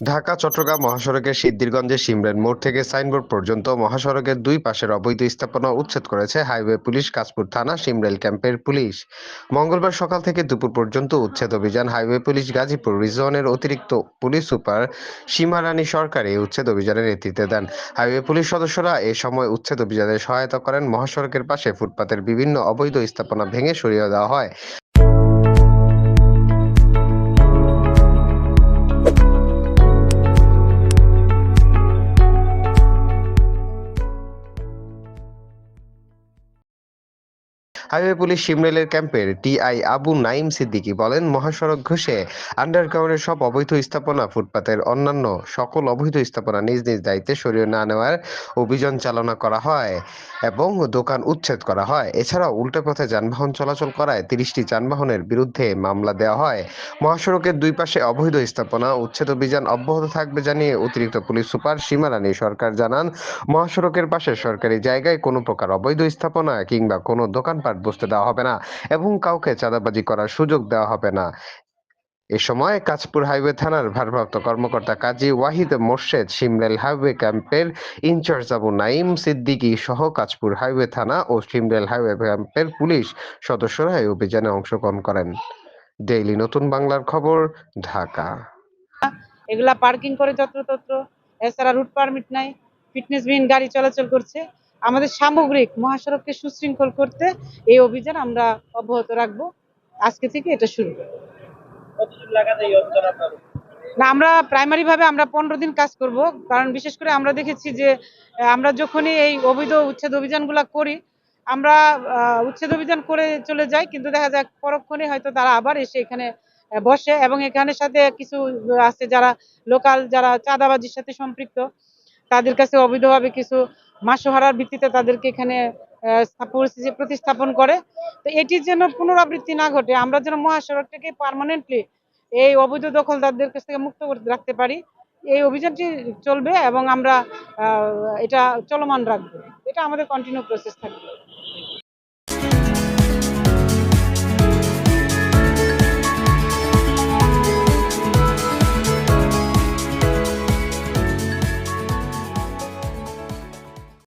ঢাকা চট্টগ্রাম মহাসড়কের সিদ্ধিরগঞ্জের শিমরেন মোড় থেকে সাইনবোর্ড পর্যন্ত মহাসড়কের দুই পাশের অবৈধ স্থাপনা উচ্ছেদ করেছে হাইওয়ে পুলিশ, কাঁচপুর থানা, শিমরেল ক্যাম্পের পুলিশ। মঙ্গলবার সকাল থেকে দুপুর পর্যন্ত উচ্ছেদ অভিযান হাইওয়ে পুলিশ গাজীপুর রিজনের অতিরিক্ত পুলিশ সুপার সীমা রানী সরকার এই উচ্ছেদ অভিযানের নেতৃত্বে দেন। হাইওয়ে পুলিশ সদস্যরা এ সময় উচ্ছেদ অভিযানে সহায়তা করেন। মহাসড়কের পাশে ফুটপাতের বিভিন্ন অবৈধ স্থাপনা ভেঙে সরিয়ে দেওয়া হয়। হাইওয়ে পুলিশ শিমরেলের ক্যাম্পের টিআই আবু নাইম সিদ্দিকী বলেন, মহাসড়ক ঘুষে আন্ডারগ্রাউন্ডের সব অবৈধ স্থাপনা, ফুটপাতের অন্যান্য সকল অবৈধ স্থাপনা নিজ নিজ দায়িত্বে সরিয়ে না নেওয়ার অভিযান চালনা করা হয় এবং দোকান উচ্ছেদ করা হয়। এছাড়াও উল্টো পথে যানবাহন চলাচল করায় ৩০টি যানবাহনের বিরুদ্ধে মামলা দেওয়া হয়। মহাসড়কের দুই পাশে অবৈধ স্থাপনা উচ্ছেদ অভিযান অব্যাহত থাকবে জানিয়ে অতিরিক্ত পুলিশ সুপার সীমা রানী সরকার জানান, মহাসড়কের পাশে সরকারি জায়গায় কোনো প্রকার অবৈধ স্থাপনা কিংবা কোনো দোকানপাট বসতে দেওয়া হবে না এবং কাউকে চাঁদাবাজি করার সুযোগ দেওয়া হবে না। এ সময় কাঁচপুর হাইওয়ে থানার ভারপ্রাপ্ত কর্মকর্তা কাজী ওয়াহিদ মোর্শেদ, শিমরেল হাইওয়ে ক্যাম্পের ইনচার্জ আবু নাইম সিদ্দিকী সহ কাঁচপুর হাইওয়ে থানা ও শিমরেল হাইওয়ে ক্যাম্পের পুলিশ সদস্যরা এই অভিযানে অংশগ্রহণ করেন। ডেইলি নতুন বাংলার খবর, ঢাকা। এগুলা পার্কিং করে যত্রতত্র, এছাড়া রুট পারমিট নাই, ফিটনেসবিহীন গাড়ি চলাচল করছে। আমাদের সামগ্রিক মহাসড়ককে সুশৃঙ্খল করতে এই অভিযান আমরা অব্যাহত রাখবো। আজকে থেকে এটা শুরু। না, আমরা প্রাইমারি ভাবে আমরা 15 দিন কাজ করব। কারণ বিশেষ করে আমরা দেখেছি যে আমরা যখনই এই অবৈধ উচ্ছেদ অভিযানগুলো করি, আমরা উচ্ছেদ অভিযান করে চলে যাই, কিন্তু দেখা যায় পরক্ষণে হয়তো তারা আবার এসে এখানে বসে এবং এখানের সাথে কিছু আছে যারা লোকাল, যারা চাঁদাবাজির সাথে সম্পৃক্ত, তাদের কাছে অবৈধভাবে কিছু মাসোহারার ভিত্তিতে তাদেরকে এখানে পরিস্থিতি প্রতিস্থাপন করে। তো এটির যেন পুনরাবৃত্তি না ঘটে, আমরা যেন মহাসড়কটাকে পার্মানেন্টলি এই অবৈধ দখলদারদের কাছ থেকে মুক্ত করে রাখতে পারি, এই অভিযানটি চলবে এবং আমরা এটা চলমান রাখবো। এটা আমাদের কন্টিনিউ প্রসেস থাকবে।